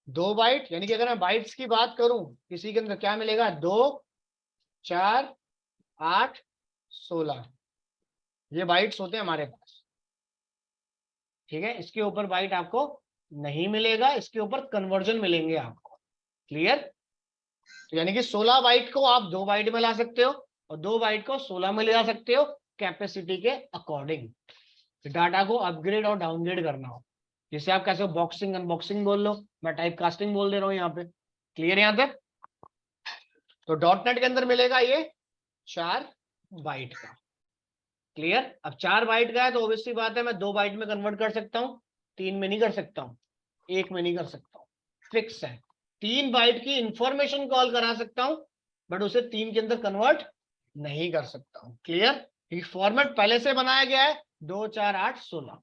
2 बाइट, यानी कि अगर मैं बाइट्स की बात करूं किसी के अंदर क्या मिलेगा, 2 4 8 16, ये बाइट्स होते हैं हमारे पास, ठीक है। इसके ऊपर बाइट आपको नहीं मिलेगा, इसके ऊपर कन्वर्जन मिलेंगे आपको, क्लियर। तो यानी कि 16 बाइट को आप 2 बाइट में ला सकते हो और 2 बाइट को 16 में ले जा सकते हो, कैपेसिटी के अकॉर्डिंग। डाटा को अपग्रेड और डाउनग्रेड करना हो, जैसे आप कैसे बॉक्सिंग अनबॉक्सिंग बोल लो, मैं टाइप कास्टिंग बोल दे रहा हूँ यहाँ पे, क्लियर यहाँ तक। तो डॉट नेट के अंदर मिलेगा ये 4 बाइट का, क्लियर। अब 4 बाइट का है तो ऑब्वियसली बात है मैं 2 बाइट में कन्वर्ट कर सकता हूँ, 3 में नहीं कर सकता हूँ, 1 में नहीं कर सकता हूँ, फिक्स है। 3 बाइट की इंफॉर्मेशन कॉल करा सकता हूँ बट उसे 3 के अंदर कन्वर्ट नहीं कर सकता हूँ, क्लियर। ये फॉर्मेट पहले से बनाया गया है 2 4 8 16,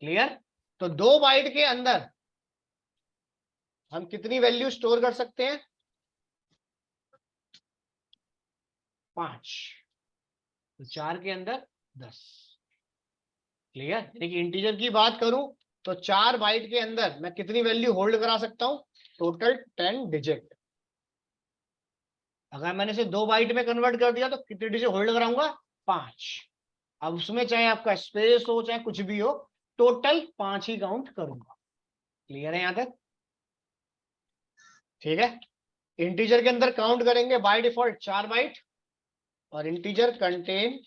क्लियर। तो 2 बाइट के अंदर हम कितनी वैल्यू स्टोर कर सकते हैं, 5, तो 4 के अंदर 10, क्लियर। यानी कि इंटीजर की बात करूं तो 4 बाइट के अंदर मैं कितनी वैल्यू होल्ड करा सकता हूं, टोटल 10 डिजिट। अगर मैंने इसे 2 बाइट में कन्वर्ट कर दिया तो कितने डिजिट होल्ड कराऊंगा, 5। अब उसमें चाहे आपका स्पेस हो चाहे कुछ भी हो, टोटल 5 ही काउंट करूंगा, क्लियर है यहां तक, ठीक है। इंटीजर के अंदर काउंट करेंगे बाय डिफॉल्ट 4 बाइट, और integer contain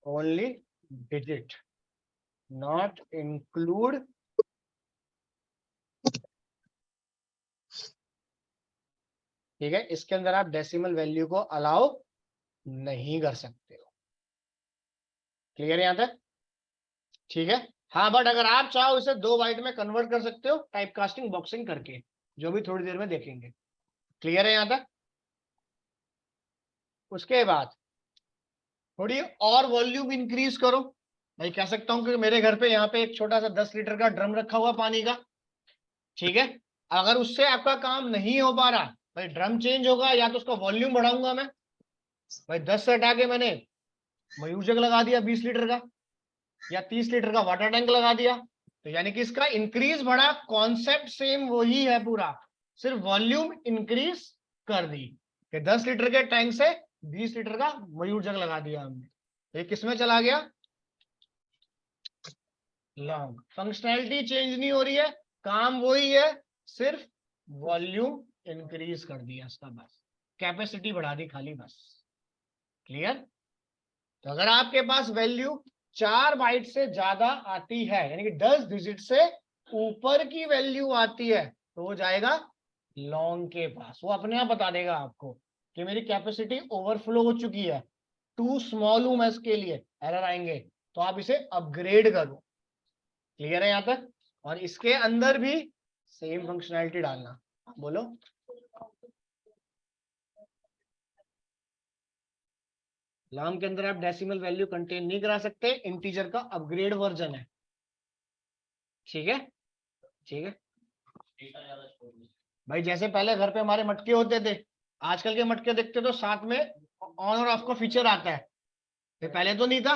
only digit, not include ठीक है। इसके अंदर आप डेसिमल वैल्यू को अलाउ नहीं कर सकते हो, क्लियर है यहां तक, ठीक है। हाँ बट अगर आप चाहो इसे 2 बाइट में कन्वर्ट कर सकते हो टाइप कास्टिंग बॉक्सिंग करके, जो भी थोड़ी देर में देखेंगे, क्लियर है यहां तक। उसके बाद थोड़ी और वॉल्यूम इंक्रीज करो, मैं कह सकता हूं कि मेरे घर पे यहाँ पे एक छोटा सा 10 लीटर का ड्रम रखा हुआ पानी का, ठीक है। अगर उससे आपका काम नहीं हो पा रहा, भाई ड्रम चेंज होगा या तो उसका वॉल्यूम बढ़ाऊंगा मैं, भाई 10 से हटा के मैंने मयूर जग लगा दिया 20 लीटर का, या 30 लीटर का वाटर टैंक लगा दिया, तो यानी कि इसका इंक्रीज बढ़ा, कॉन्सेप्ट सेम वही है पूरा, सिर्फ वॉल्यूम इंक्रीज कर दी कि 10 लीटर के टैंक से 20 लीटर का मयूर जग लगा दिया हमने, तो ये किसमें चला गया, लॉन्ग। फंक्शनैलिटी चेंज नहीं हो रही है, काम वही है, सिर्फ वॉल्यूम इंक्रीज कर दिया इसका, बस कैपेसिटी बढ़ा दी खाली, बस, क्लियर। तो अगर आपके पास वैल्यू 4 बाइट से ज्यादा आती है, यानी कि 10 डिजिट से ऊपर की वैल्यू आती है, तो वो जाएगा लॉन्ग के पास, वो अपने आप बता देगा आपको कि मेरी कैपेसिटी ओवरफ्लो हो चुकी है, टू स्मॉल हूं मैं इसके लिए, एरर आएंगे, तो आप इसे अपग्रेड करो, क्लियर है यहां तक। और इसके अंदर भी सेम फंक्शनैलिटी डालना, बोलो। लॉन्ग के अंदर आप डेसिमल वैल्यू कंटेन नहीं करा सकते, इंटीजर का अपग्रेड वर्जन है, ठीक है, ठीक है। भाई जैसे पहले घर पे हमारे मटके होते थे, आजकल के मटके देखते तो साथ में ऑन और ऑफ का फीचर आता है, ये पहले तो नहीं था।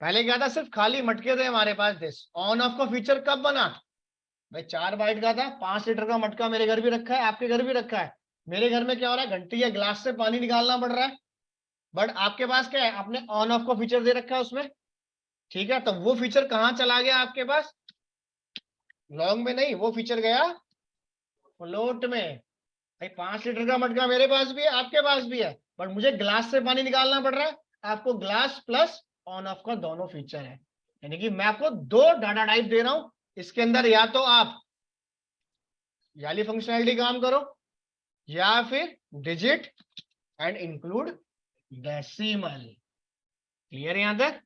पहले क्या था, सिर्फ खाली मटके थे हमारे पास, दिस ऑन ऑफ का फीचर कब बना, भाई 4 बाइट का था, 5 लीटर का मटका मेरे घर भी रखा है, आपके घर भी रखा है। मेरे घर में क्या हो रहा है, घंटी या गिलास से पानी निकालना पड़ रहा है, बट आपके पास क्या है, आपने ऑन ऑफ का फीचर दे रखा है उसमें, ठीक है। तो वो फीचर कहाँ चला गया आपके पास, लॉन्ग में नहीं, वो फीचर गया फ्लोट में। भाई 5 लीटर का मटका मेरे पास भी है, आपके पास भी है, बट मुझे ग्लास से पानी निकालना पड़ रहा है, आपको ग्लास प्लस ऑन ऑफ का दोनों फीचर है, यानी कि मैं आपको 2 डाटा टाइप दे रहा हूं, इसके अंदर या तो आप याली फंक्शनैलिटी काम करो, या फिर digit and include decimal, clear यहां तक।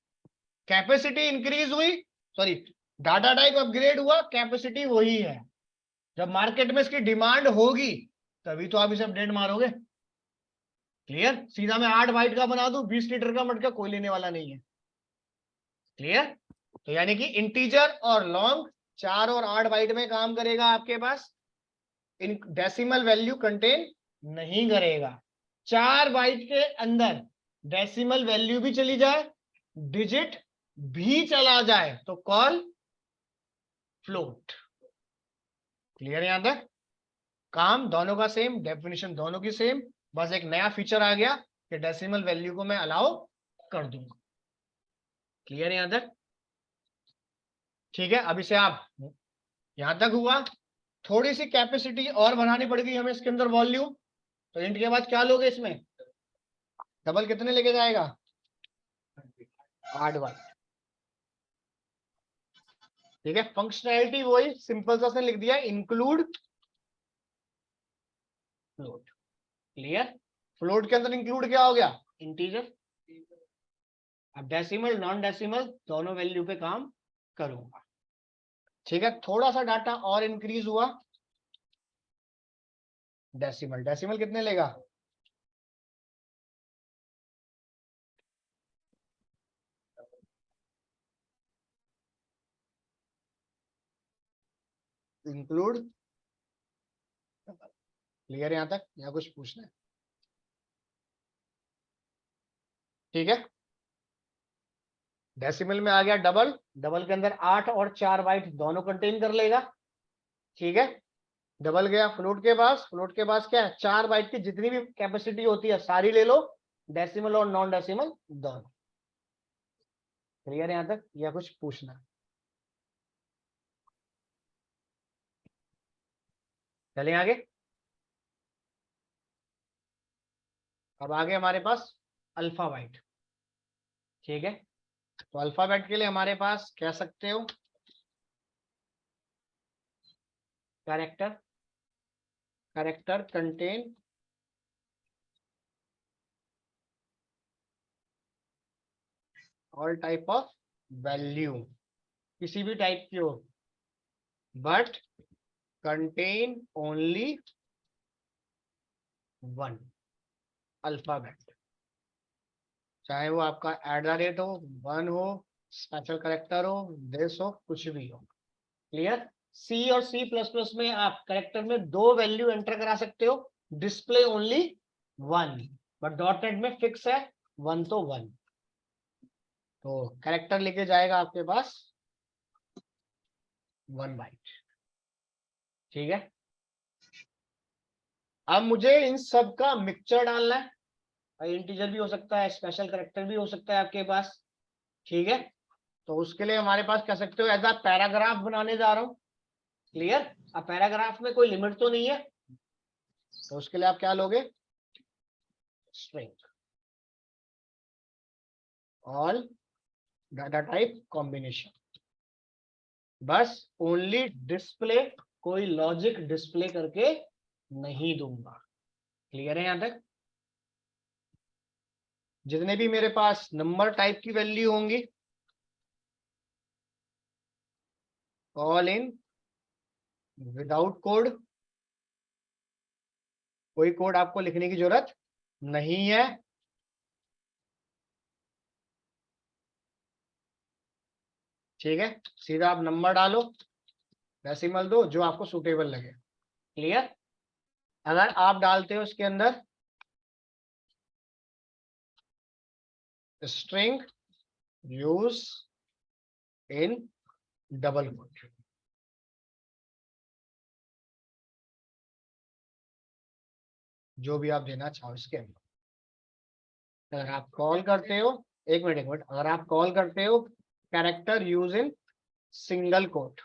कैपेसिटी इंक्रीज हुई, सॉरी डाटा टाइप अपग्रेड हुआ, कैपेसिटी वही है, जब मार्केट में इसकी डिमांड होगी तभी तो आप इसे अपडेट मारोगे, क्लियर। सीधा मैं 8 बाइट का बना दूं 20 लीटर का मटका, कोई लेने वाला नहीं है, क्लियर। तो यानी कि इंटीजर और लॉन्ग 4 और 8 बाइट में काम करेगा आपके पास, इन डेसिमल वैल्यू कंटेन नहीं करेगा। 4 बाइट के अंदर डेसिमल वैल्यू भी चली जाए, डिजिट भी चला जाए तो कॉल फ्लोट। क्लियर यहां तक? काम दोनों का सेम, डेफिनेशन दोनों की सेम, बस एक नया फीचर आ गया कि डेसिमल वैल्यू को मैं अलाउ कर दूंगा। क्लियर यहां तक? ठीक है, अब इसे आप यहां तक हुआ। थोड़ी सी कैपेसिटी और बनानी पड़ेगी हमें इसके अंदर वॉल्यूम, तो इंट के बाद क्या लोगे इसमें? डबल कितने लेके जाएगा? 8 बाइट। ठीक है, फंक्शनैलिटी वही सिंपल सा लिख दिया, इंक्लूड फ्लोट। क्लियर? फ्लोट के अंदर इंक्लूड क्या हो गया? इंटीजर। अब डेसिमल नॉन डेसिमल दोनों वैल्यू पे काम करूंगा। ठीक है, थोड़ा सा डाटा और इंक्रीज हुआ। डेसिमल, डेसिमल कितने लेगा? इंक्लूड। क्लियर यहां तक या कुछ पूछना है? ठीक है, डेसिमल में आ गया डबल, डबल के अंदर 8 और 4 बाइट दोनों कंटेन कर लेगा। ठीक है, डबल गया फ्लोट के पास, फ्लोट के पास क्या है? 4 बाइट की जितनी भी कैपेसिटी होती है सारी ले लो, डेसिमल और नॉन डेसिमल दोनों। क्लियर यहां तक या कुछ पूछना है? चलिए आगे। अब आगे हमारे पास अल्फाबाइट। ठीक है, तो अल्फाबेट के लिए हमारे पास कह सकते हो character, character contain all type of value, किसी भी टाइप की हो, but contain only one alphabet. चाहे वो आपका @ हो, 1 हो, स्पेशल कैरेक्टर हो, दिस हो, कुछ भी हो। क्लियर? सी और C++ में आप कैरेक्टर में 2 वैल्यू एंटर करा सकते हो, display only 1, but dot net में फिक्स है 1 तो 1। तो कैरेक्टर लेके जाएगा आपके पास 1 बाइट। ठीक है, अब मुझे इन सब का मिक्सचर डालना है। इंटीजर भी हो सकता है, स्पेशल कैरेक्टर भी हो सकता है आपके पास। ठीक है, तो उसके लिए हमारे पास कह सकते हो ऐसा पैराग्राफ बनाने जा रहा हूं। क्लियर? अब पैराग्राफ में कोई लिमिट तो नहीं है, तो उसके लिए आप क्या लोगे? String all data type combination, बस ओनली डिस्प्ले, कोई लॉजिक डिस्प्ले करके नहीं दूंगा। क्लियर है यहां तक? जितने भी मेरे पास नंबर टाइप की वैल्यू होंगी ऑल इन विदाउट कोड, कोई कोड आपको लिखने की जरूरत नहीं है। ठीक है, सीधा आप नंबर डालो, डेसिमल दो, जो आपको सुटेबल लगे। क्लियर? अगर आप डालते हो इसके अंदर string use in double quote, जो भी आप देना चाहो इसके अंदर। अगर आप कॉल करते हो, एक मिनट, अगर आप कॉल करते हो character use in single quote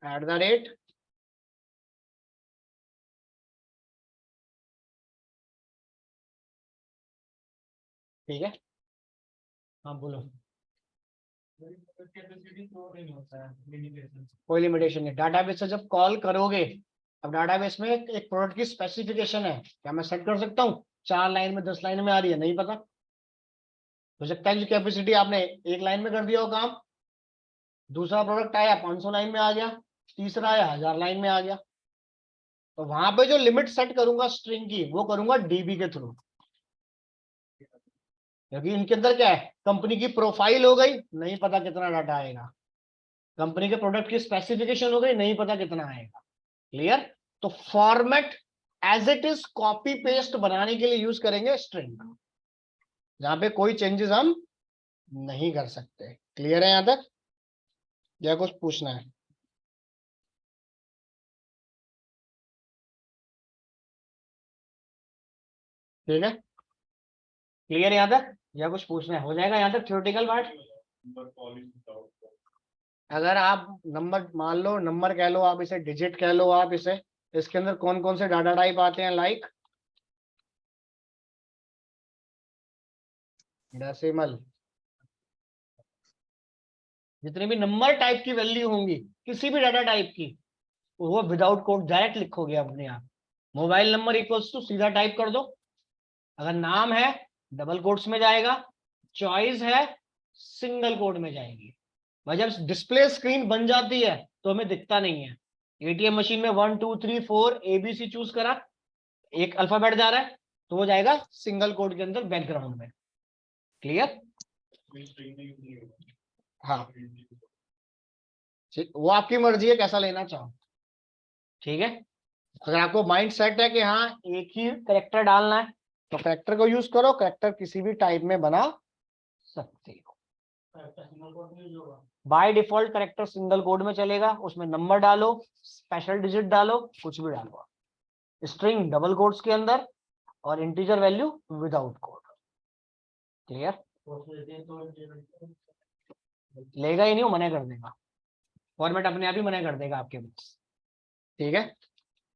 @ ठीक है, हाँ बोलो। कोई लिमिटेशन नहीं, डाटाबेस से जब कॉल करोगे, अब डाटाबेस में एक प्रोडक्ट की स्पेसिफिकेशन है, क्या मैं सेट कर सकता हूँ 4 लाइन में 10 लाइन में आ रही है? नहीं पता। हो सकता है कि कैपेसिटी आपने एक लाइन में कर दिया हो काम, दूसरा प्रोडक्ट आया 500 लाइन में आ गया, तीसरा आया 1000 लाइन में आ गया। तो वहां पे जो लिमिट सेट करूंगा स्ट्रिंग की, वो करूंगा डीबी के थ्रू, क्योंकि इनके अंदर क्या है, कंपनी की प्रोफाइल हो गई, नहीं पता कितना डाटा आएगा, कंपनी के प्रोडक्ट की स्पेसिफिकेशन हो गई, नहीं पता कितना आएगा। क्लियर? तो format as it is copy paste बनाने के लिए यूज करेंगे स्ट्रिंग, जहां पे कोई चेंजेस हम नहीं कर सकते। क्लियर है यहां तक, या कुछ पूछना है? ठीक है, क्लियर यहां तक, या कुछ पूछना है? हो जाएगा यहां तक थ्योरेटिकल पार्ट। अगर आप नंबर मान लो, नंबर कह लो आप इसे, डिजिट कह लो आप इसे, इसके अंदर कौन कौन से डाटा टाइप आते हैं? लाइक डेसिमल, जितने भी नंबर टाइप की वैल्यू होंगी किसी भी डाटा टाइप की, वो विदाउट कोड डायरेक्ट लिखोगे अपने आप। मोबाइल नंबर इक्वल्स टू सीधा टाइप कर दो, अगर नाम है डबल कोट्स में जाएगा, चॉइस है सिंगल कोड में जाएगी। भाई जब डिस्प्ले स्क्रीन बन जाती है तो हमें दिखता नहीं है। एटीएम मशीन में 1 2 3 4 ABC चूज करा, एक अल्फाबेट जा रहा है तो वो जाएगा सिंगल कोड के अंदर बैकग्राउंड में। क्लियर? हाँ, वो आपकी मर्जी है कैसा लेना चाहो। ठीक है, अगर आपको माइंड सेट है कि हाँ एक ही करेक्टर डालना है तो करेक्टर को यूज करो, करेक्टर किसी भी टाइप में बना सकते हो। By default character single code में चलेगा, उसमें नंबर डालो, स्पेशल डिजिट डालो, कुछ भी डालो, स्ट्रिंग डबल कोड्स के अंदर और integer value without code. Clear? लेगा ही नहीं, वो मना कर देगा, फॉर्मेट अपने आप ही मना कर देगा आपके पास। ठीक है,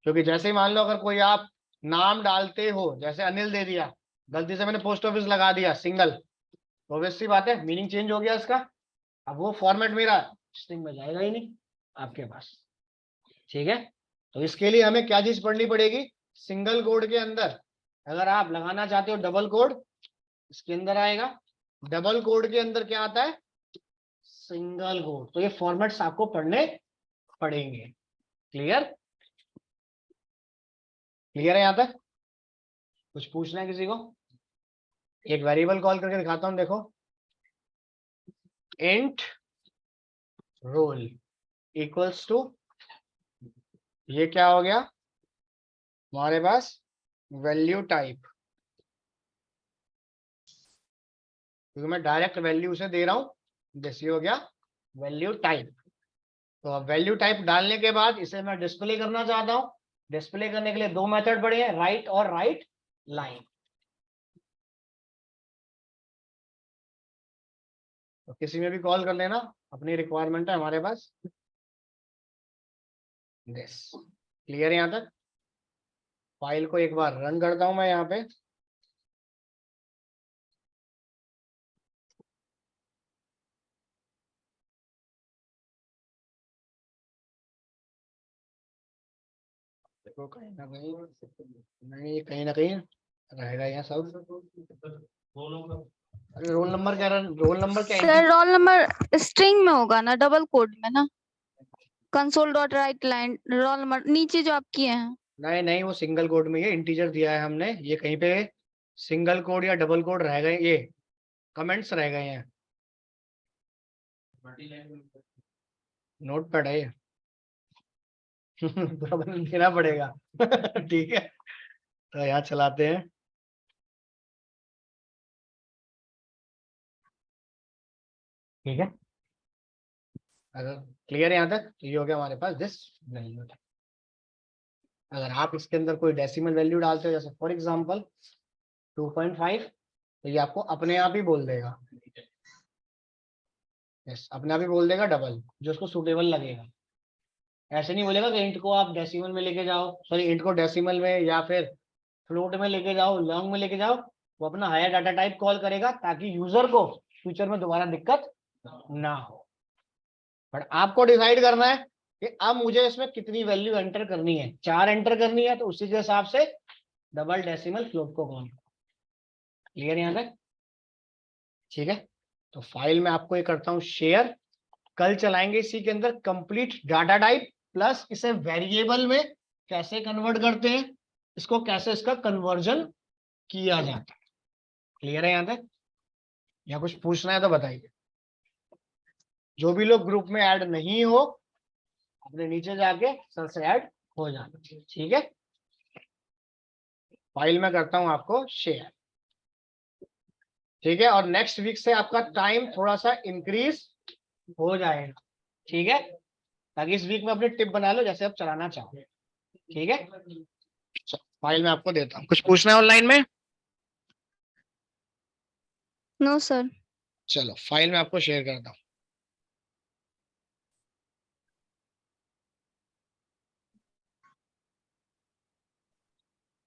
क्योंकि जैसे ही मान लो अगर कोई आप नाम डालते हो, जैसे अनिल दे दिया, गलती से मैंने पोस्ट ऑफिस लगा दिया सिंगल, तो ऑब्वियस सी बात है मीनिंग चेंज हो गया इसका, अब वो फॉर्मेट मेरा स्ट्रिंग में जाएगा ही नहीं आपके पास। ठीक है, तो इसके लिए हमें क्या चीज पढ़नी पड़ेगी? सिंगल कोड के अंदर अगर आप लगाना चाहते हो डबल कोड, इसके अंदर आएगा, डबल कोड के अंदर क्या आता है? Single code. तो ये फॉर्मेट्स आपको पढ़ने पड़ेंगे। क्लियर? क्लियर है यहां तक? कुछ पूछना है किसी को? एक वेरिएबल कॉल करके दिखाता हूं, देखो, इंट रोल इक्वल्स टू, ये क्या हो गया हमारे पास? वैल्यू टाइप, क्योंकि मैं डायरेक्ट वैल्यू से दे रहा हूं, जैसे हो गया वैल्यू टाइप। तो अब वैल्यू टाइप डालने के बाद इसे मैं डिस्प्ले करना चाहता हूं, डिस्प्ले करने के लिए दो मेथड पड़े हैं, राइट और राइट लाइन। तो किसी में भी कॉल कर लेना, अपनी रिक्वायरमेंट है हमारे पास। दिस क्लियर है यहां तक? फाइल को एक बार रन करता हूं मैं यहाँ पे। देखो कहीं ना कहीं रहेगा यहाँ सब। अरे रोल नंबर क्या, रोल नंबर क्या? सर रोल नंबर स्ट्रिंग में होगा ना, डबल कोड में ना, console dot right line roll number नीचे जो आप किए हैं। नहीं नहीं, वो सिंगल कोड में, ये इंटीजर दिया है हमने, ये कहीं पे सिंगल कोड या डबल कोड रह गए, ये कमेंट्स रह गए हैं। नोट पैड है ये तो देना पड़ेगा ठीक है, तो यहाँ चलाते हैं। ठीक है, अगर क्लियर है यहाँ तक, तो ये हो गया हमारे पास दिस वैल्यू। अगर आप इसके अंदर कोई डेसिमल वैल्यू डालते हो, जैसे फॉर एग्जांपल 2.5, तो ये आपको अपने आप ही बोल देगा, यस अपने आप ही बोल देगा डबल, जो उसको सूटेबल लगेगा। ऐसे नहीं बोलेगा कि इंट को आप डेसिमल में लेके जाओ, सॉरी इंट को डेसिमल में या फिर फ्लोट में लेके जाओ, लॉन्ग में लेके जाओ। वो अपना हायर डाटा टाइप कॉल करेगा ताकि यूजर को फ्यूचर में दोबारा दिक्कत ना हो। बट आपको डिसाइड करना है कि अब मुझे इसमें कितनी वैल्यू एंटर करनी है, 4 एंटर करनी है तो उसी के हिसाब से डबल डेसिमल फ्लोट को कॉल। क्लियर यहां तक? ठीक है, तो फाइल में आपको ये करता हूं शेयर, कल चलाएंगे इसी के अंदर कंप्लीट डाटा टाइप प्लस इसे वेरिएबल में कैसे कन्वर्ट करते हैं, इसको कैसे इसका कन्वर्जन किया जाता है। क्लियर है यहां तक, या कुछ पूछना है तो बताइए। जो भी लोग ग्रुप में ऐड नहीं हो, अपने नीचे जाके सर से ऐड हो जाना चाहिए। ठीक है, फाइल में करता हूं आपको शेयर। ठीक है, और नेक्स्ट वीक से आपका टाइम थोड़ा सा इंक्रीज हो जाएगा। ठीक है, ताकि इस वीक में अपनी टिप बना लो जैसे आप चलाना चाहो। ठीक है, फाइल में आपको देता हूँ। कुछ पूछना है ऑनलाइन में? No sir. चलो फाइल में आपको शेयर करता हूँ।